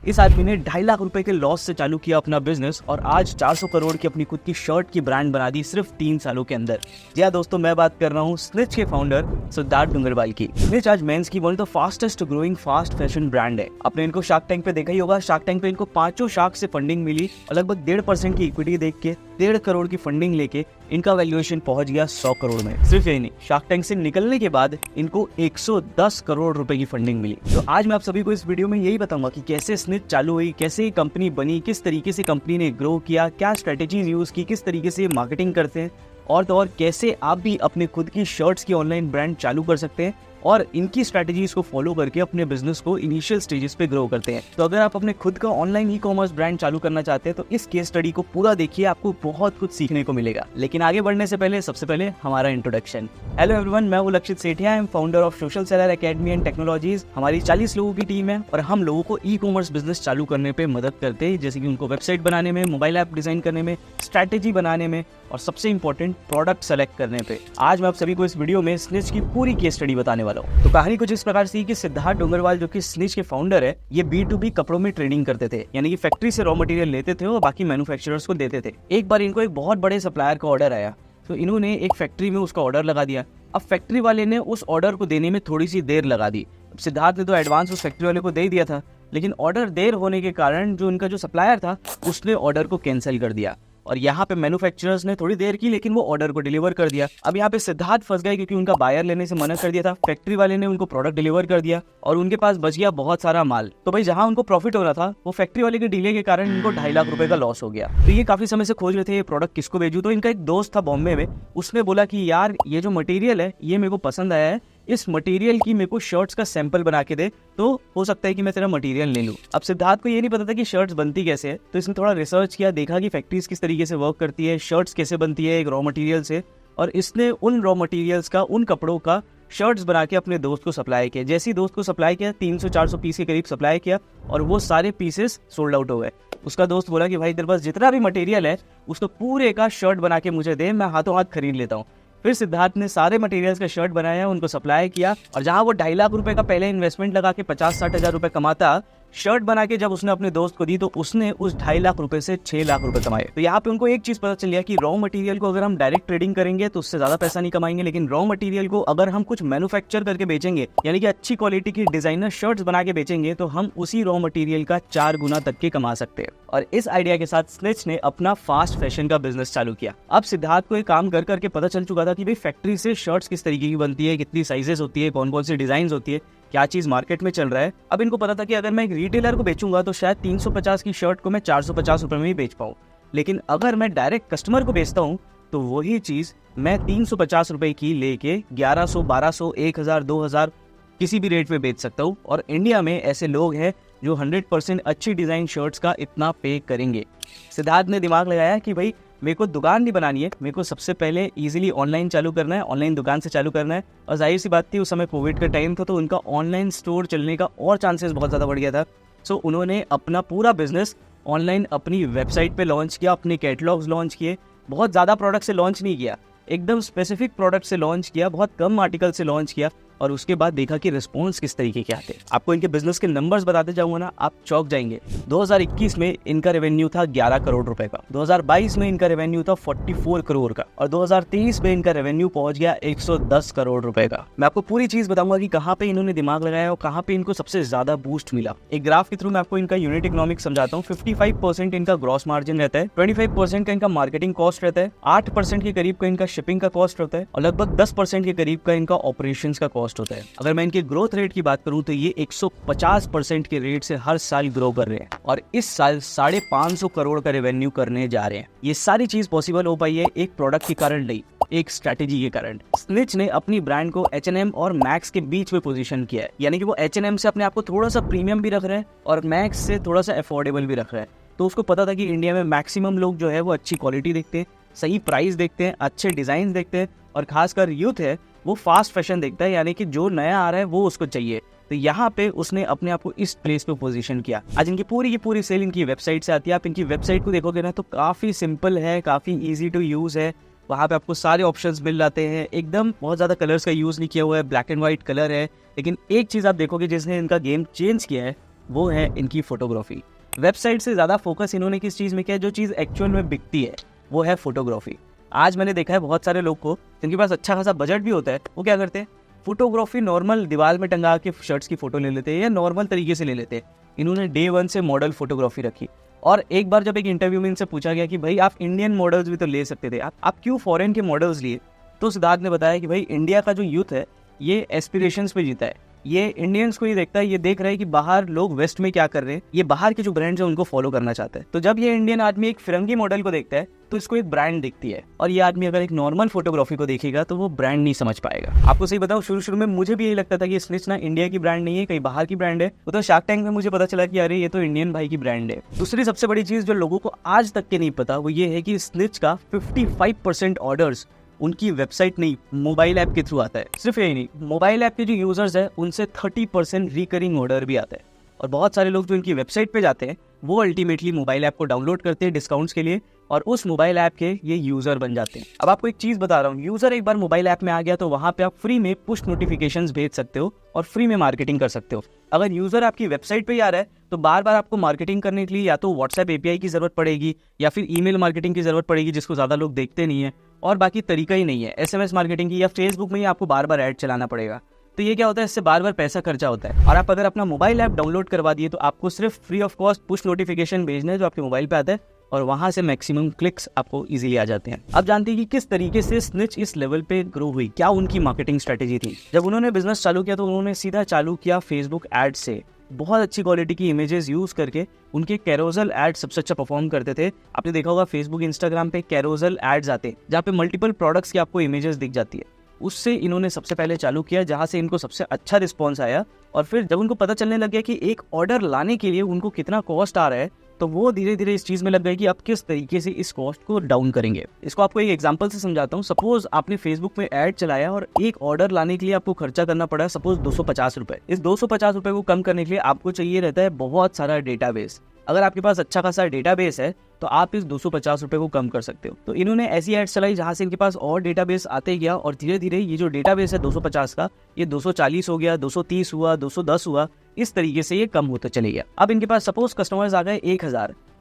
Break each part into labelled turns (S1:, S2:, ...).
S1: इस आदमी ने 2.5 लाख रुपए के लॉस से चालू किया अपना बिजनेस और आज 400 करोड़ की अपनी खुद की शर्ट की ब्रांड बना दी सिर्फ 3 सालों के अंदर। जी हाँ दोस्तों, मैं बात कर रहा हूँ स्निच के फाउंडर सिद्धार्थ डूंगरवाल की। स्निच आज मेंस की one of the fastest growing fast fashion brand है। आपने इनको शार्क टैंक पे देखा ही होगा। शार्क टैंक पे इनको 5 शार्क से फंडिंग मिली और लगभग 1.5% की इक्विटी देख के 1.5 करोड़ की फंडिंग लेके इनका वैल्यूएशन पहुंच गया 100 करोड़ में। सिर्फ यही नहीं, शार्क टैंक से निकलने के बाद इनको 110 करोड़ रुपए की फंडिंग मिली। तो आज मैं आप सभी को इस वीडियो में यही बताऊंगा कि कैसे स्निच चालू हुई, कैसे कंपनी बनी, किस तरीके से कंपनी ने ग्रो किया, क्या स्ट्रेटेजीज यूज की, किस तरीके से मार्केटिंग करते हैं और तो और कैसे आप भी अपने खुद की शर्ट्स की ऑनलाइन ब्रांड चालू कर सकते हैं और इनकी स्ट्रैटेजीज को फॉलो करके अपने बिजनेस को इनिशियल स्टेजेस पे ग्रो करते हैं। तो अगर आप अपने खुद का ऑनलाइन ई कॉमर्स ब्रांड चालू करना चाहते हैं तो इस केस स्टडी को पूरा देखिए, आपको बहुत कुछ सीखने को मिलेगा। लेकिन आगे बढ़ने से पहले सबसे पहले हमारा इंट्रोडक्शन। हेलो एवरीवन, मैं हूं लक्षित Sethia, I am founder of social seller academy and technologies. हमारी 40 लोगों की टीम है और हम लोगों को ई कॉमर्स बिजनेस चालू करने पे मदद करते हैं, जैसे कि उनको वेबसाइट बनाने में, मोबाइल ऐप डिजाइन करने में, स्ट्रैटेजी बनाने में और सबसे इंपॉर्टेंट प्रोडक्ट सेलेक्ट करने पे। आज मैं आप सभी को इस वीडियो में स्निच की पूरी केस स्टडी बताने वाला हूँ। तो कहानी कुछ इस प्रकार से कि सिद्धार्थ डूंगरवाल जो कि स्निच के फाउंडर है, ये B2B कपड़ों में ट्रेडिंग करते थे, यानी कि फैक्ट्री से रॉ मटेरियल लेते थे और बाकी मैन्युफैक्चरर्स को देते थे। एक बार इनको एक बहुत बड़े सप्लायर का ऑर्डर आया तो इन्होंने एक फैक्ट्री में उसका ऑर्डर लगा दिया। अब फैक्ट्री वाले ने उस ऑर्डर को देने में थोड़ी सी देर लगा दी। सिद्धार्थ ने तो एडवांस उस फैक्ट्री वाले को दे दिया था, लेकिन ऑर्डर देर होने के कारण जो उनका जो सप्लायर था उसने ऑर्डर को कैंसिल कर दिया और यहाँ पे मैन्युफैक्चरर्स ने थोड़ी देर की लेकिन वो ऑर्डर को डिलीवर कर दिया। अब यहाँ पे सिद्धार्थ फंस गए क्योंकि उनका बायर लेने से मना कर दिया था। फैक्ट्री वाले ने उनको प्रोडक्ट डिलीवर कर दिया और उनके पास बच गया बहुत सारा माल। तो भाई जहाँ उनको प्रॉफिट हो रहा था वो फैक्ट्री वाले के डिले के कारण इनको 2.5 लाख रुपए का लॉस हो गया। तो ये काफी समय से खोज रहे थे ये प्रोडक्ट किसको भेजूं। तो इनका एक दोस्त था बॉम्बे में, उसने बोला कि यार ये जो मटेरियल है ये मेरे को पसंद आया है, इस मटेरियल की मेरे को शर्ट्स का सैंपल बना के दे तो हो सकता है कि मैं तेरा मटेरियल ले लूं। अब सिद्धार्थ को ये नहीं पता था कि शर्ट्स बनती कैसे है, तो इसने थोड़ा रिसर्च किया, देखा कि फैक्ट्रीज किस तरीके से वर्क करती है, शर्ट्स कैसे बनती है एक रॉ मटेरियल से, और इसने उन रॉ मटेरियल्स का, उन कपड़ों का शर्ट्स बना के अपने दोस्त को सप्लाई किया। जैसे ही दोस्त को सप्लाई किया 300-400 पीस के करीब सप्लाई किया और वो सारे पीसेस सोल्ड आउट हो गए। उसका दोस्त बोला कि भाई तेरे पास जितना भी मटेरियल है उसको पूरे का शर्ट बना के मुझे दे, मैं हाथों हाथ खरीद लेता हूँ। फिर सिद्धार्थ ने सारे मटेरियल्स का शर्ट बनाया, उनको सप्लाई किया और जहां वो 2.5 लाख रुपए का पहले इन्वेस्टमेंट लगा के 50-60 हजार रुपए कमाता, शर्ट बना के जब उसने अपने दोस्त को दी तो उसने उस 2.5 लाख रुपए से 6 लाख रुपए कमाए। तो यहाँ पे उनको एक चीज पता चल गया कि रॉ मटेरियल को अगर हम डायरेक्ट ट्रेडिंग करेंगे तो उससे ज्यादा पैसा नहीं कमाएंगे, लेकिन रॉ मटेरियल को अगर हम कुछ मैन्युफैक्चर करके बेचेंगे, यानी कि अच्छी क्वालिटी की डिजाइनर शर्ट्स बना के बेचेंगे, तो हम उसी रॉ मटेरियल का 4 गुना तक के कमा सकते हैं। और इस आइडिया के साथ स्निच ने अपना फास्ट फैशन का बिजनेस चालू किया। अब सिद्धार्थ को एक काम कर करके पता चल चुका था कि भाई फैक्ट्री से शर्ट्स किस तरीके की बनती है, कितनी साइजेस होती है, कौन कौन सी डिजाइन होती है, क्या चीज मार्केट में चल रहा है। अब इनको पता था कि अगर मैं एक रिटेलर को बेचूंगा तो शायद 350 की शर्ट को मैं 450 रुपए में ही बेच पाऊं, लेकिन अगर मैं डायरेक्ट कस्टमर को बेचता हूं तो वही चीज मैं 350 रुपए की लेके 1100, 1200, 1000, 2000 किसी भी रेट पे बेच सकता हूँ। और इंडिया में ऐसे लोग हैं जो 100% अच्छी डिजाइन शर्ट्स का इतना पे करेंगे। सिद्धार्थ ने दिमाग लगाया कि भाई मेरे को दुकान नहीं बनानी है, मेरे को सबसे पहले इजीली ऑनलाइन चालू करना है, ऑनलाइन दुकान से चालू करना है। और जाहिर सी बात थी उस समय कोविड का टाइम था तो उनका ऑनलाइन स्टोर चलने का और चांसेस बहुत ज़्यादा बढ़ गया था। सो उन्होंने अपना पूरा बिजनेस ऑनलाइन अपनी वेबसाइट पे लॉन्च किया, अपने कैटलॉग्स लॉन्च किए। बहुत ज़्यादा प्रोडक्ट से लॉन्च नहीं किया, एकदम स्पेसिफिक प्रोडक्ट से लॉन्च किया, बहुत कम आर्टिकल से लॉन्च किया और उसके बाद देखा कि रिस्पॉन्स किस तरीके के आते हैं। आपको इनके बिजनेस के नंबर्स बताते जाऊंगा ना, आप चौंक जाएंगे। 2021 में इनका रेवेन्यू था 11 करोड़ रुपए का, 2022 में इनका रेवेन्यू था 44 करोड़ का और 2023 में इनका रेवेन्यू पहुंच गया 110 करोड़ रुपए का। मैं आपको पूरी चीज बताऊंगा कि कहाँ पे इन्होंने दिमाग लगाया और कहाँ पे इनको सबसे ज्यादा बूस्ट मिला। एक ग्राफ के थ्रू मैं आपको इनका यूनिट इकोनॉमिक्स समझाता हूँ। 55% इनका ग्रॉस मार्जिन रहता है, 25% का इनका मार्केटिंग कॉस्ट रहता है, 8% के करीब का इनका शिपिंग का कॉस्ट रहता है और लगभग 10% के करीब का इनका ऑपरेशन का कॉस्ट होता है। अगर मैं इनके ग्रोथ रेट की बात करूं तो ये 150% के रेट से हर साल ग्रो कर रहे हैं और इस साल 550 करोड़ का रेवेन्यू करने जा रहे हैं। ये सारी चीज पॉसिबल हो पाई है एक प्रोडक्ट के कारण नहीं, एक स्ट्रैटेजी के कारण। स्निच ने अपनी ब्रांड को H&M और मैक्स के बीच में पोजीशन किया है, यानी कि वो H&M से अपने आप को थोड़ा सा प्रीमियम भी रख रहे हैं और मैक्स से थोड़ा सा अफोर्डेबल भी रख रहे हैं। तो उसको पता था कि इंडिया में मैक्सिमम लोग जो है वो अच्छी क्वालिटी देखते हैं, सही प्राइस देखते हैं, अच्छे डिजाइन देखते हैं और खासकर यूथ है वो फास्ट फैशन देखता है, यानी कि जो नया आ रहा है वो उसको चाहिए। तो यहाँ पे उसने अपने आप को इस प्लेस पे पोजीशन किया। आज इनकी पूरी की पूरी सेल इनकी वेबसाइट से आती है। आप इनकी वेबसाइट को देखोगे ना तो काफी सिंपल है, काफी इजी टू यूज है। वहाँ पे आपको सारे ऑप्शंस मिल जाते हैं, एकदम बहुत ज़्यादा कलर्स का यूज़ नहीं किया हुआ है, ब्लैक एंड व्हाइट कलर है। लेकिन एक चीज़ आप देखोगे जिसने इनका गेम चेंज किया है वो है इनकी फोटोग्राफी। वेबसाइट से ज़्यादा फोकस इन्होंने किस चीज़ में किया है, जो चीज़ एक्चुअल में बिकती है वो है फोटोग्राफी। आज मैंने देखा है बहुत सारे लोग को जिनके पास अच्छा खासा बजट भी होता है, वो क्या करते हैं, फोटोग्राफी नॉर्मल दीवार में टंगा के शर्ट्स की फोटो ले लेते हैं या नॉर्मल तरीके से ले लेते हैं। इन्होंने डे 1 से मॉडल फोटोग्राफी रखी। और एक बार जब एक इंटरव्यू में इनसे पूछा गया कि भाई आप इंडियन मॉडल्स भी तो ले सकते थे, आप क्यों फॉरेन के मॉडल्स लिए, तो सिद्धार्थ ने बताया कि भाई इंडिया का जो यूथ है ये एस्पिरेशंस पे जीता है, ये इंडियंस को ही देखता है, ये देख रहा है कि बाहर लोग वेस्ट में क्या कर रहे हैं, ये बाहर के जो ब्रांड्स हैं उनको फॉलो करना चाहता है। तो जब ये इंडियन आदमी एक फिरंगी मॉडल को देखता है तो इसको एक ब्रांड दिखती है, और ये आदमी अगर एक नॉर्मल फोटोग्राफी को देखेगा तो वो ब्रांड नहीं समझ पाएगा। आपको सही बताऊं, शुरू में मुझे भी यही लगता था कि स्निच ना इंडिया की ब्रांड नहीं है, कहीं बाहर की ब्रांड है। तो शार्क टैंक में मुझे पता चला कि अरे ये तो इंडियन भाई की ब्रांड है। दूसरी सबसे बड़ी चीज जो लोगों को आज तक के नहीं पता वो ये है कि स्निच का 55% ऑर्डर्स उनकी वेबसाइट नहीं, मोबाइल ऐप के थ्रू आता है। सिर्फ यही नहीं, मोबाइल ऐप के जो यूजर्स हैं उनसे 30% रिकरिंग ऑर्डर भी आता है। और बहुत सारे लोग जो इनकी वेबसाइट पे जाते हैं वो अल्टीमेटली मोबाइल ऐप को डाउनलोड करते हैं डिस्काउंट्स के लिए, और उस मोबाइल ऐप के ये यूजर बन जाते हैं। अब आपको एक चीज बता रहा हूँ, यूजर एक बार मोबाइल ऐप में आ गया तो वहां पे आप फ्री में पुश नोटिफिकेशंस भेज सकते हो और फ्री में मार्केटिंग कर सकते हो। अगर यूजर आपकी वेबसाइट पे ही आ रहा है तो बार बार आपको मार्केटिंग करने के लिए या तो व्हाट्सएप API की जरूरत पड़ेगी या फिर ईमेल मार्केटिंग की जरूरत पड़ेगी, जिसको ज्यादा लोग देखते नहीं है, और बाकी तरीका ही नहीं है SMS मार्केटिंग की, या फेसबुक में ही आपको बार बार ऐड चलाना पड़ेगा। तो ये क्या होता है, इससे बार बार पैसा खर्चा होता है। और आप अगर अपना मोबाइल ऐप डाउनलोड करवा दिए तो आपको सिर्फ free of cost push notification भेजना है जो आपके मोबाइल पे आता है, और वहां से मैक्सिमम क्लिक्स आपको इजीली आ जाते हैं। अब जानते हैं कि किस तरीके से स्निच इस लेवल पे ग्रो हुई, क्या उनकी मार्केटिंग स्ट्रेटेजी थी। जब उन्होंने बिजनेस चालू किया तो उन्होंने सीधा चालू किया फेसबुक एड से। बहुत अच्छी क्वालिटी की इमेजेस यूज करके उनके कैरोजल एड सबसे अच्छा परफॉर्म करते थे। आपने देखा होगा फेसबुक इंस्टाग्राम पे कैरोजल एड्स आते जहाँ पे मल्टीपल प्रोडक्ट्स की आपको इमेजेस दिख जाती है। उससे इन्होंने सबसे पहले चालू किया, जहां से इनको सबसे अच्छा रिस्पॉन्स आया। और फिर जब उनको पता चलने लग गया कि एक ऑर्डर लाने के लिए उनको कितना कॉस्ट आ रहा है, तो वो धीरे धीरे इस चीज में लग गए कि आप किस तरीके से इस कॉस्ट को डाउन करेंगे। इसको आपको एक एग्जांपल से समझाता हूँ। सपोज आपने फेसबुक में ऐड चलाया और एक ऑर्डर लाने के लिए आपको खर्चा करना पड़ा सपोज 250 रुपए। इस 250 रुपए को कम करने के लिए आपको चाहिए रहता है बहुत सारा डेटाबेस। अगर आपके पास अच्छा खासा डेटाबेस है तो आप इस 250 रुपए को कम कर सकते हो। तो इन्होंने ऐसी एड्स चलाई जहां से इनके पास और डेटाबेस आते गया, और धीरे धीरे ये जो डेटाबेस है 250 का, ये 240 हो गया, 230 हुआ, 210 हुआ, इस तरीके से ये कम होता चले गया। अब इनके पास सपोज कस्टमर्स आ गए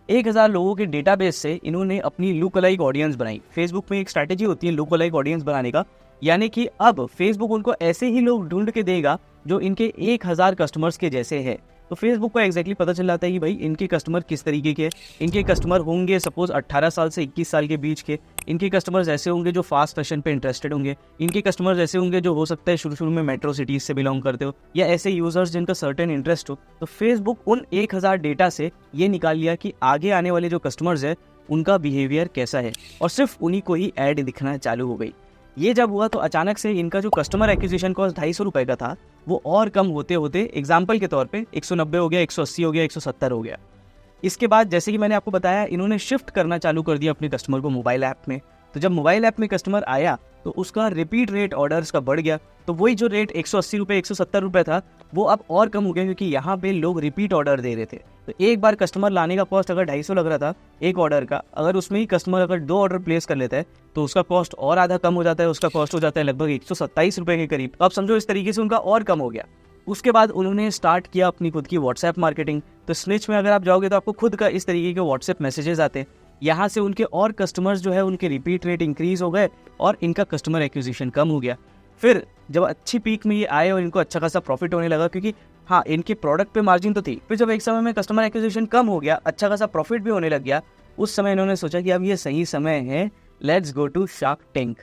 S1: 1000 लोगों के डेटाबेस से इन्होंने अपनी लुक अलाइक ऑडियंस बनाई। फेसबुक में एक स्ट्रैटेजी होती है लुक अलाइक ऑडियंस बनाने का, यानी कि अब फेसबुक उनको ऐसे ही लोग ढूंढ के देगा जो इनके 1000 कस्टमर्स के जैसे है। तो फेसबुक को एग्जैक्टली पता चल जाता है कि भाई इनके कस्टमर किस तरीके के हैं। इनके कस्टमर होंगे सपोज 18 साल से 21 साल के बीच के। इनके कस्टमर्स ऐसे होंगे जो फास्ट फैशन पे इंटरेस्टेड होंगे। इनके कस्टमर्स ऐसे होंगे जो हो सकता है शुरू में मेट्रो सिटीज से बिलोंग करते हो, या ऐसे यूजर्स जिनका सर्टेन इंटरेस्ट हो। तो फेसबुक उन 1000 डेटा से ये निकाल लिया कि आगे आने वाले जो कस्टमर्स है उनका बिहेवियर कैसा है, और सिर्फ उन्हीं को ही ऐड दिखना चालू हो गई। ये जब हुआ तो अचानक से इनका जो कस्टमर एक्विजिशन कॉस्ट 250 रुपए का था वो और कम होते होते एग्जाम्पल के तौर पे 190 हो गया, 180 हो गया, 170 हो गया। इसके बाद जैसे कि मैंने आपको बताया इन्होंने शिफ्ट करना चालू कर दिया अपने कस्टमर को मोबाइल ऐप में। तो जब मोबाइल ऐप में कस्टमर आया तो उसका रिपीट रेट ऑर्डर्स का बढ़ गया। तो वही जो रेट 180 रुपये 170 रुपये था वो अब और कम हो गया, क्योंकि यहाँ पे लोग रिपीट ऑर्डर दे रहे थे। तो एक बार कस्टमर लाने का कॉस्ट अगर 250 लग रहा था एक ऑर्डर का, अगर उसमें ही कस्टमर अगर 2 ऑर्डर प्लेस कर लेता है तो उसका कॉस्ट और आधा कम हो जाता है। उसका कॉस्ट हो जाता है लगभग 127 रुपये के करीब। तो आप समझो इस तरीके से उनका और कम हो गया। उसके बाद उन्होंने स्टार्ट किया अपनी खुद की व्हाट्सएप मार्केटिंग। तो स्निच में अगर आप जाओगे तो आपको खुद का इस तरीके के व्हाट्सएप मैसेजेस आते हैं। यहाँ से उनके और कस्टमर्स जो है उनके रिपीट रेट इंक्रीज हो गए और इनका कस्टमर एक्विजिशन कम हो गया। फिर जब अच्छी पीक में ये आए और इनको अच्छा खासा प्रॉफिट होने लगा, क्योंकि हाँ इनके प्रोडक्ट पे मार्जिन तो थी। फिर जब एक समय में कस्टमर एक्विजिशन कम हो गया, अच्छा खासा प्रॉफिट भी होने लग गया, उस समय इन्होंने सोचा कि अब ये सही समय है, let's go to Shark Tank.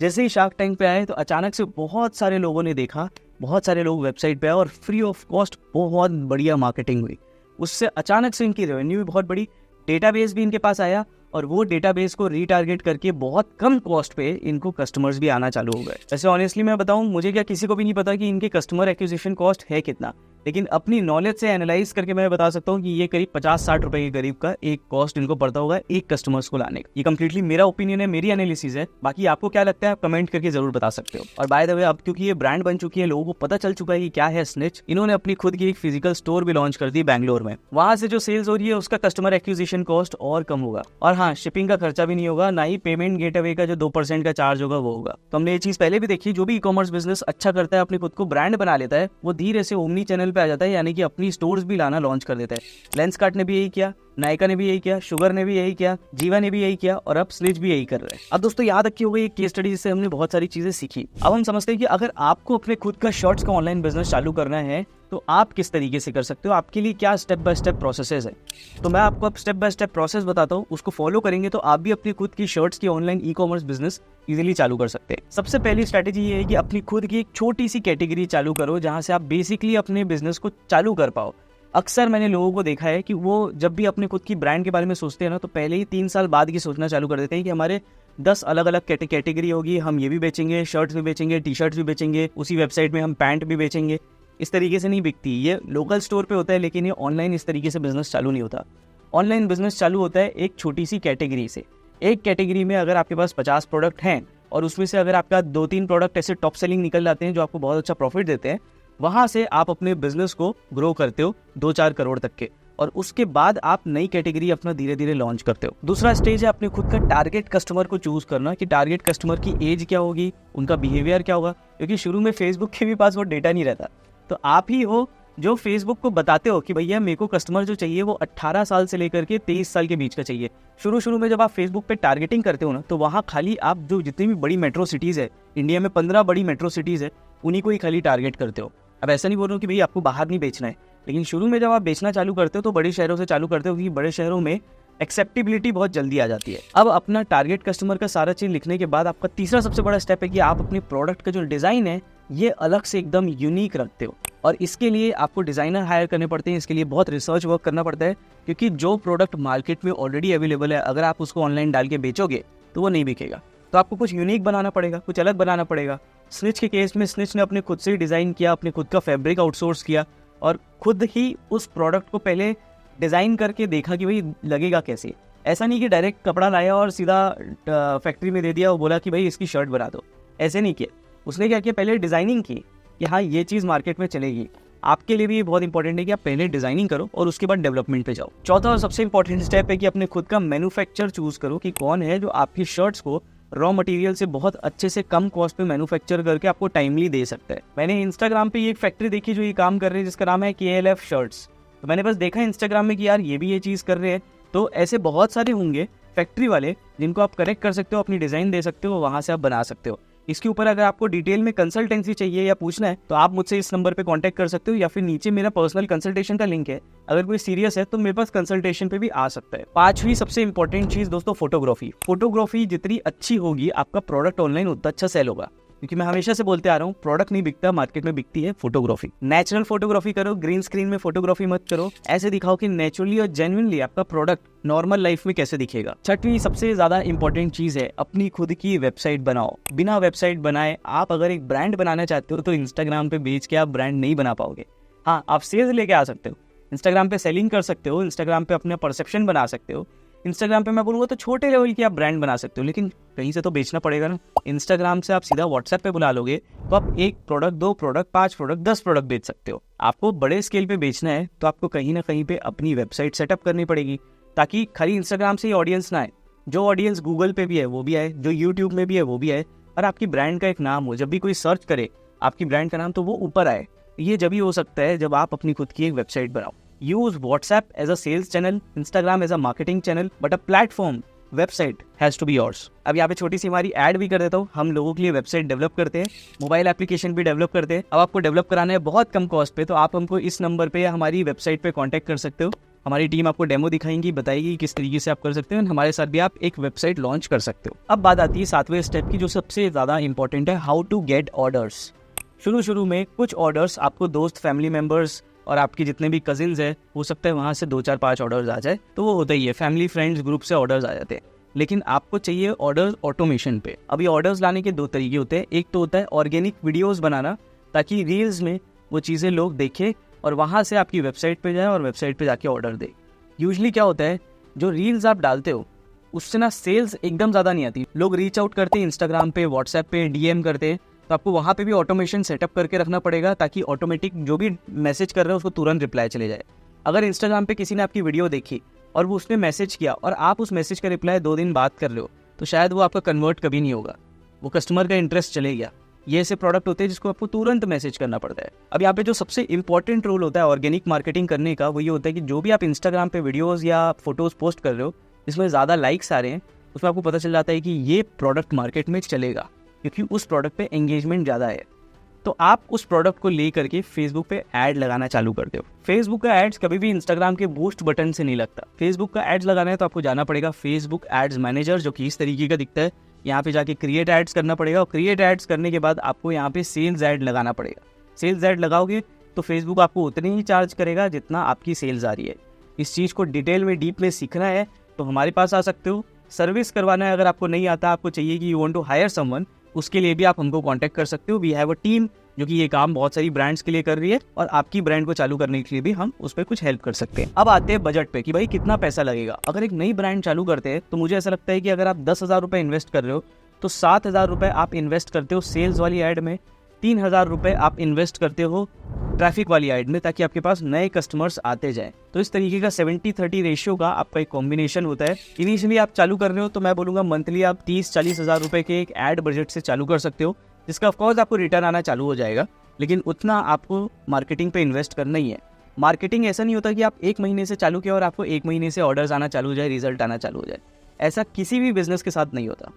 S1: जैसे ही शार्क टैंक पे आए तो अचानक से बहुत सारे लोगों ने देखा, बहुत सारे लोग वेबसाइट पे आए और फ्री ऑफ कॉस्ट बहुत बढ़िया मार्केटिंग हुई। उससे अचानक से इनकी रेवेन्यू भी बहुत बड़ी, डेटाबेस भी इनके पास आया और वो डेटाबेस को रीटारगेट करके बहुत कम कॉस्ट पे इनको कस्टमर्स भी आना चालू हो गए। वैसे ऑनेस्टली मैं बताऊं, मुझे क्या किसी को भी नहीं पता कि इनके कस्टमर एक्विजिशन कॉस्ट है कितना, लेकिन अपनी नॉलेज से एनालाइज करके मैं बता सकता हूँ कि ये करीब 50-60 रुपए के करीब का एक कॉस्ट इनको पड़ता होगा एक कस्टमर्स को लाने का। ये कंप्लीटली मेरा ओपिनियन है, मेरी एनालिसिस है। बाकी आपको क्या लगता है आप कमेंट करके जरूर बता सकते हो। और बाय द वे अब क्योंकि ये ब्रांड बन चुकी है, लोगों को पता चल चुका है कि क्या है स्निच, इन्होंने अपनी खुद की एक फिजिकल स्टोर भी लॉन्च कर दी बैंगलोर में। वहां से जो सेल्स हो रही है उसका कस्टमर एक्विजिशन कॉस्ट और कम होगा, और हाँ शिपिंग का खर्चा भी नहीं होगा, ना ही पेमेंट गेटवे का जो 2% का चार्ज होगा वो होगा। तो हमने ये चीज पहले भी देखी, जो भी ई कॉमर्स बिजनेस अच्छा करता है, अपने खुद को ब्रांड बना लेता है, वो धीरे से ओमनी चैनल पे आ जाता है, यानी कि अपनी स्टोर्स भी लाना लॉन्च कर देता है। लेंसकार्ट ने भी यही किया, नायका ने भी यही किया, शुगर ने भी यही किया, जीवा ने भी यही किया और अब स्निच भी यही कर रहे हैं। अब दोस्तों याद रखिए होगा ये केस स्टडी जिससे हमने बहुत सारी चीजें सीखी। अब हम समझते हैं कि अगर आपको अपने खुद का शॉर्ट्स का ऑनलाइन बिजनेस चालू करना है तो आप किस तरीके से कर सकते हो, आपके लिए क्या स्टेप बाय स्टेप प्रोसेसेस है। तो मैं आपको अब स्टेप बाय स्टेप प्रोसेस बताता हूँ, उसको फॉलो करेंगे तो आप भी अपनी खुद की शर्ट्स की online e commerce business easily चालू कर सकते हैं। सबसे पहली स्ट्रैटेजी ये है कि अपनी खुद की एक छोटी सी कैटेगरी चालू करो जहां से आप बेसिकली अपने बिजनेस को चालू कर पाओ। अक्सर मैंने लोगों को देखा है कि वो जब भी अपने खुद की ब्रांड के बारे में सोचते हैं ना, तो पहले ही 3 साल बाद की सोचना चालू कर देते हैं कि हमारे 10 अलग अलग कैटेगरी होगी, हम ये भी बेचेंगे, शर्ट्स भी बेचेंगे, टी शर्ट्स भी बेचेंगे, उसी वेबसाइट में हम पैंट भी बेचेंगे। इस तरीके से नहीं बिकती, ये लोकल स्टोर पे होता है, लेकिन ये ऑनलाइन इस तरीके से बिजनेस चालू नहीं होता। ऑनलाइन बिजनेस चालू होता है एक छोटी सी कैटेगरी से। एक कैटेगरी में अगर आपके पास 50 प्रोडक्ट हैं और उसमें से अगर आपका 2-3 प्रोडक्ट ऐसे टॉप सेलिंग निकल जाते हैं जो आपको बहुत अच्छा प्रॉफिट देते हैं, वहां से आप अपने बिजनेस को ग्रो करते हो 2-4 करोड़ तक के, और उसके बाद आप नई कैटेगरी अपना धीरे धीरे लॉन्च करते हो। दूसरा स्टेज है अपने खुद का टारगेट कस्टमर को चूज करना कि टारगेट कस्टमर की एज क्या होगी, उनका बिहेवियर क्या होगा, क्योंकि शुरू में फेसबुक के भी पास वो डेटा नहीं रहता। तो आप ही हो जो फेसबुक को बताते हो कि भैया मेरे को कस्टमर जो चाहिए वो 18 साल से लेकर के 23 साल के बीच का चाहिए। शुरू में जब आप फेसबुक पे टारगेटिंग करते हो ना, तो वहाँ खाली आप जो जितनी भी बड़ी मेट्रो सिटीज़ है, इंडिया में 15 बड़ी मेट्रो सिटीज़ है, उन्हीं को ही खाली टारगेट करते हो। अब ऐसा नहीं बोल रहा हूँ कि भाई आपको बाहर नहीं बेचना है, लेकिन शुरू में जब आप बेचना चालू करते हो तो बड़े शहरों से चालू करते हो, क्योंकि बड़े शहरों में एक्सेप्टेबिलिटी बहुत जल्दी आ जाती है। अब अपना टारगेट कस्टमर का सारा चीज लिखने के बाद आपका तीसरा सबसे बड़ा स्टेप है कि आप अपने प्रोडक्ट का जो डिज़ाइन है ये अलग से एकदम यूनिक रखते हो, और इसके लिए आपको डिज़ाइनर हायर करने पड़ते हैं। इसके लिए बहुत रिसर्च वर्क करना पड़ता है, क्योंकि जो प्रोडक्ट मार्केट में ऑलरेडी अवेलेबल है, अगर आप उसको ऑनलाइन डाल के बेचोगे तो वो नहीं बिकेगा। तो आपको कुछ यूनिक बनाना पड़ेगा, कुछ अलग बनाना पड़ेगा। स्निच के केस में स्निच ने अपने खुद से ही डिज़ाइन किया, अपने खुद का फैब्रिक आउटसोर्स किया और खुद ही उस प्रोडक्ट को पहले डिज़ाइन करके देखा कि भाई लगेगा कैसे। ऐसा नहीं कि डायरेक्ट कपड़ा लाया और सीधा फैक्ट्री में दे दिया और बोला कि भाई इसकी शर्ट बना दो, ऐसे नहीं किया। उसने क्या किया, पहले डिज़ाइनिंग की कि हाँ ये चीज़ मार्केट में चलेगी। आपके लिए भी ये बहुत इंपॉर्टेंट है कि आप पहले डिज़ाइनिंग करो और उसके बाद डेवलपमेंट पे जाओ। चौथा और सबसे इंपॉर्टेंट स्टेप है कि अपने खुद का मैन्युफैक्चर चूज करो कि कौन है जो आपकी शर्ट्स को रॉ मटेरियल से बहुत अच्छे से कम कॉस्ट पे मैन्युफैक्चर करके आपको टाइमली दे सकता है। मैंने इंस्टाग्राम पे ये एक फैक्ट्री देखी जो ये काम कर रही है, जिसका नाम है KLF शर्ट्स। तो मैंने बस देखा इंस्टाग्राम में कि यार ये भी ये चीज़ कर रहे हैं। तो ऐसे बहुत सारे होंगे फैक्ट्री वाले जिनको आप कनेक्ट कर सकते हो, अपनी डिज़ाइन दे सकते हो, वहाँ से आप बना सकते हो। इसके ऊपर अगर आपको डिटेल में कंसल्टेंसी चाहिए या पूछना है तो आप मुझसे इस नंबर पे कांटेक्ट कर सकते हो, या फिर नीचे मेरा पर्सनल कंसल्टेशन का लिंक है। अगर कोई सीरियस है तो मेरे पास कंसल्टेशन पे भी आ सकता है। पांचवी सबसे इंपॉर्टेंट चीज दोस्तों, फोटोग्राफी जितनी अच्छी होगी आपका प्रोडक्ट ऑनलाइन उतना अच्छा सेल होगा। क्योंकि मैं हमेशा से बोलते आ रहा हूँ, प्रोडक्ट नहीं बिकता, मार्केट में बिकती है फोटोग्राफी। नेचुरल फोटोग्राफी करो, ग्रीन स्क्रीन में फोटोग्राफी मत करो। ऐसे दिखाओ कि नेचुरली और जेन्युइनली आपका प्रोडक्ट नॉर्मल लाइफ में कैसे दिखेगा। छठवीं सबसे ज्यादा इंपॉर्टेंट चीज है, अपनी खुद की वेबसाइट बनाओ। बिना वेबसाइट बनाए आप अगर एक ब्रांड बनाना चाहते हो तो इंस्टाग्राम पे बेच के आप ब्रांड नहीं बना पाओगे। हाँ, आप सेल्स लेके आ सकते हो, इंस्टाग्राम पे सेलिंग कर सकते हो, इंस्टाग्राम पे अपना परसेप्शन बना सकते हो, इंस्टाग्राम पे मैं बोलूँगा तो छोटे लेवल की आप ब्रांड बना सकते हो, लेकिन कहीं से तो बेचना पड़ेगा ना। इंस्टाग्राम से आप सीधा व्हाट्सएप पे बुला लोगे तो आप 1 प्रोडक्ट, 2 प्रोडक्ट, 5 प्रोडक्ट, 10 प्रोडक्ट बेच सकते हो। आपको बड़े स्केल पे बेचना है तो आपको कहीं ना कहीं पे अपनी वेबसाइट सेटअप करनी पड़ेगी, ताकि खाली इंस्टाग्राम से ही ऑडियंस ना आए। जो ऑडियंस गूगल पे भी है वो भी आए, जो यूट्यूब में भी है वो भी आए, और आपकी ब्रांड का एक नाम हो। जब भी कोई सर्च करे आपकी ब्रांड का नाम तो वो ऊपर आए। ये जब ही हो सकता है जब आप अपनी खुद की एक वेबसाइट बनाओ। Use WhatsApp as a sales channel, Instagram as a marketing channel, but a platform, website has to be yours. अब यहाँ पे छोटी सी हमारी ऐड भी कर देता हूँ। हम लोगों के लिए वेबसाइट डेवलप करते हैं, मोबाइल एप्लीकेशन भी डेवलप करते हैं। अब आपको डेवलप कराना है बहुत कम कॉस्ट पे, तो आप हमको इस नंबर पे या हमारी वेबसाइट पे कांटेक्ट कर सकते हो। हमारी टीम आपको डेमो दिखाएंगी, बताएगी किस तरीके से आप कर सकते हो। हमारे साथ भी आप एक वेबसाइट लॉन्च कर सकते हो। अब बात आती है 7वें स्टेप की, जो सबसे ज़्यादा इंपॉर्टेंट है, हाउ टू गेट ऑर्डर्स। शुरू में कुछ ऑर्डर्स आपको दोस्त, फैमिली मेम्बर्स और आपके जितने भी कजिन्स है, हो सकता है वहाँ से 2, 4, 5 ऑर्डर्स आ जाए, तो वो होता ही है। फैमिली फ्रेंड्स ग्रुप से ऑर्डर्स आ जाते हैं, लेकिन आपको चाहिए ऑर्डर्स ऑटोमेशन पे। अभी ऑर्डर्स लाने के 2 तरीके होते हैं। एक तो होता है ऑर्गेनिक वीडियोस बनाना, ताकि रील्स में वो चीज़ें लोग देखें और वहाँ से आपकी वेबसाइट पे जाए और वेबसाइट पे जाके ऑर्डर दे। यूजली क्या होता है, जो रील्स आप डालते हो उससे ना सेल्स एकदम ज़्यादा नहीं आती। लोग रीच आउट करते हैं इंस्टाग्राम पे, व्हाट्सएप पे, DM करते हैं, तो आपको वहाँ पे भी ऑटोमेशन सेटअप करके रखना पड़ेगा, ताकि ऑटोमेटिक जो भी मैसेज कर रहे हो उसको तुरंत रिप्लाई चले जाए। अगर इंस्टाग्राम पे किसी ने आपकी वीडियो देखी और वो उसने मैसेज किया और आप उस मैसेज का रिप्लाई 2 दिन बाद कर रहे हो, तो शायद वो आपका कन्वर्ट कभी नहीं होगा, वो कस्टमर का इंटरेस्ट चले गया। ये ऐसे प्रोडक्ट होते हैं जिसको आपको तुरंत मैसेज करना पड़ता है। अब यहाँ पे जो सबसे इंपॉर्टेंट रोल होता है ऑर्गेनिक मार्केटिंग करने का, वो ये होता है कि जो भी आप इंस्टाग्राम पे वीडियोस या फोटोज पोस्ट कर रहे हो जिसमें ज़्यादा लाइक्स आ रहे हैं, उसमें आपको पता चल जाता है कि ये प्रोडक्ट मार्केट में चलेगा क्योंकि उस प्रोडक्ट पे एंगेजमेंट ज़्यादा है। तो आप उस प्रोडक्ट को ले करके फेसबुक पे ऐड लगाना चालू करते हो। फेसबुक का एड्स कभी भी इंस्टाग्राम के बूस्ट बटन से नहीं लगता। फेसबुक का एड्स लगाना है तो आपको जाना पड़ेगा फेसबुक एड्स मैनेजर, जो कि इस तरीके का दिखता है। यहाँ पे जाके क्रिएट एड्स करना पड़ेगा और क्रिएट एड्स करने के बाद आपको यहाँ पे सेल्स ऐड लगाना पड़ेगा। सेल्स ऐड लगाओगे तो फेसबुक आपको उतनी ही चार्ज करेगा जितना आपकी सेल्स आ रही है। इस चीज़ को डिटेल में डीप में सीखना है तो हमारे पास आ सकते हो। सर्विस करवाना है अगर आपको नहीं आता, आपको चाहिए कि you want to hire someone, उसके लिए भी आप हमको कांटेक्ट कर सकते हो। वी हैव अ टीम जो कि ये काम बहुत सारी ब्रांड्स के लिए कर रही है और आपकी ब्रांड को चालू करने के लिए भी हम उस पर कुछ हेल्प कर सकते हैं। अब आते हैं बजट पे कि भाई कितना पैसा लगेगा। अगर एक नई ब्रांड चालू करते हैं तो मुझे ऐसा लगता है कि अगर आप 10,000 रुपये इन्वेस्ट कर रहे हो तो 7,000 रुपये आप इन्वेस्ट करते हो सेल्स वाली ऐड में, 3,000 रुपये आप इन्वेस्ट करते हो ट्रैफिक वाली ऐड में, ताकि आपके पास नए कस्टमर्स आते जाएं। तो इस तरीके का 70-30 रेशियो का आपका एक कॉम्बिनेशन होता है। इनिशियली आप चालू कर रहे हो तो मैं बोलूँगा मंथली आप 30-40 हज़ार रुपये के एक ऐड बजट से चालू कर सकते हो, जिसका ऑफकोर्स आपको रिटर्न आना चालू हो जाएगा, लेकिन उतना आपको मार्केटिंग पे इन्वेस्ट करना ही है। मार्केटिंग ऐसा नहीं होता कि आप 1 महीने से चालू किया और आपको 1 महीने से ऑर्डर्स आना चालू हो जाए, रिजल्ट आना चालू हो जाए। ऐसा किसी भी बिजनेस के साथ नहीं होता।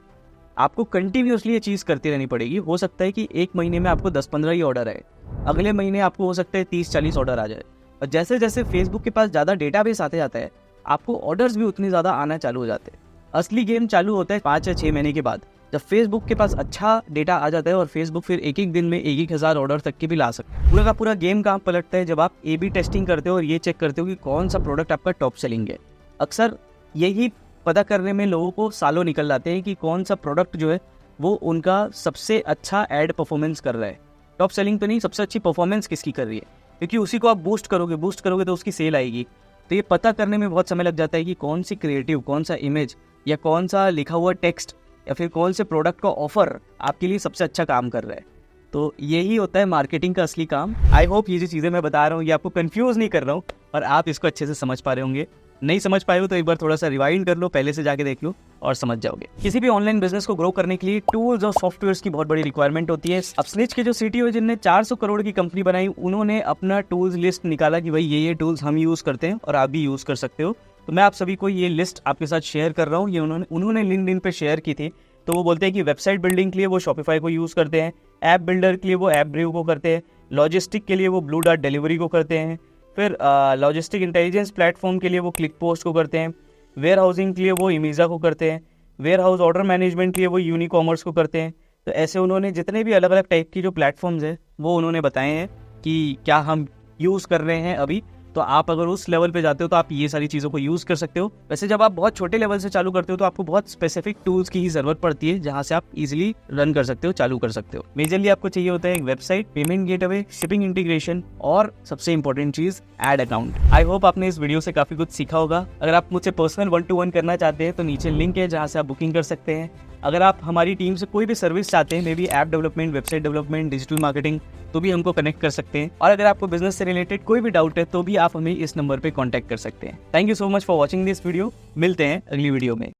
S1: आपको कंटिन्यूसली ये चीज़ करती रहनी पड़ेगी। हो सकता है कि 1 महीने में आपको 10-15 ही ऑर्डर आए, अगले महीने आपको हो सकता है 30-40 ऑर्डर आ जाए। और जैसे जैसे फेसबुक के पास ज़्यादा डेटाबेस आते जाता है, आपको ऑर्डर्स भी उतने ज़्यादा आना चालू हो जाते हैं। असली गेम चालू होता है 5 या 6 महीने के बाद, जब फेसबुक के पास अच्छा डेटा आ जाता है और फेसबुक फिर एक दिन में 1-1 हज़ार ऑर्डर तक के भी ला सकते हैं। पूरा का पूरा गेम कहाँ पलटता है जब आप A/B टेस्टिंग करते हो और ये चेक करते हो कि कौन सा प्रोडक्ट आपका टॉप सेलिंग है। अक्सर यही पता करने में लोगों को सालों निकल जाते हैं कि कौन सा प्रोडक्ट जो है वो उनका सबसे अच्छा एड परफॉर्मेंस कर रहा है। टॉप सेलिंग तो नहीं, सबसे अच्छी परफॉर्मेंस किसकी कर रही है, क्योंकि उसी को आप बूस्ट करोगे तो उसकी सेल आएगी। तो ये पता करने में बहुत समय लग जाता है कि कौन सी क्रिएटिव, कौन सा इमेज या कौन सा लिखा हुआ टेक्स्ट या फिर कौन से प्रोडक्ट का ऑफर आपके लिए सबसे अच्छा काम कर रहा है। तो यही होता है मार्केटिंग का असली काम। आई होप ये जो चीज़ें मैं बता रहा हूँ ये आपको कंफ्यूज नहीं कर रहा हूँ और आप इसको अच्छे से समझ पा रहे होंगे। नहीं समझ पाए हो तो एक बार थोड़ा सा रिवाइंड कर लो, पहले से जाके देख लो और समझ जाओगे। किसी भी ऑनलाइन बिजनेस को ग्रो करने के लिए टूल्स और सॉफ्टवेयर्स की बहुत बड़ी रिक्वायरमेंट होती है। अब स्निच के जो सीटीओ है जिनने 400 करोड़ की कंपनी बनाई, उन्होंने अपना टूल्स लिस्ट निकाला कि भाई ये टूल्स हम यूज़ करते हैं और आप भी यूज़ कर सकते हो। तो मैं आप सभी को ये लिस्ट आपके साथ शेयर कर रहा हूँ। ये उन्होंने लिंक्डइन पे शेयर की थी। तो वो बोलते हैं कि वेबसाइट बिल्डिंग के लिए वो शॉपिफाई को यूज़ करते हैं, ऐप बिल्डर के लिए वो एपब्रिव को करते हैं, लॉजिस्टिक के लिए वो ब्लू डार्ट डिलीवरी को करते हैं, फिर लॉजिस्टिक इंटेलिजेंस प्लेटफॉर्म के लिए वो क्लिक पोस्ट को करते हैं, वेयर हाउसिंग के लिए वो इमीज़ा को करते हैं, वेयर हाउस ऑर्डर मैनेजमेंट के लिए वो यूनिकॉमर्स को करते हैं। तो ऐसे उन्होंने जितने भी अलग अलग टाइप की जो प्लेटफॉर्म्स है वो उन्होंने बताए हैं कि क्या हम यूज़ कर रहे हैं अभी। तो आप अगर उस लेवल पे जाते हो तो आप ये सारी चीज़ों को यूज़ कर सकते हो। वैसे जब आप बहुत छोटे लेवल से चालू करते हो तो आपको बहुत स्पेसिफिक टूल्स की ही ज़रूरत पड़ती है जहाँ से आप इजीली रन कर सकते हो, चालू कर सकते हो। मेजरली आपको चाहिए होता है एक website, payment gateway, shipping integration और सबसे important cheese add account. I hope आपने इस वीडियो से काफ़ी कुछ सीखा होगा। अगर आप मुझसे पर्सनल 1-to-1 करना चाहते हैं तो नीचे लिंक है जहाँ से आप बुकिंग कर सकते हैं। अगर आप हमारी टीम से कोई भी सर्विस चाहते हैं, may be app development, website development, digital marketing, तो भी हमको कनेक्ट कर सकते हैं। और अगर आपको बिजनेस से रिलेटेड कोई भी डाउट है तो भी आप हमें इस नंबर पे कांटेक्ट कर सकते हैं। Thank you so much for watching this video. मिलते हैं अगली वीडियो में।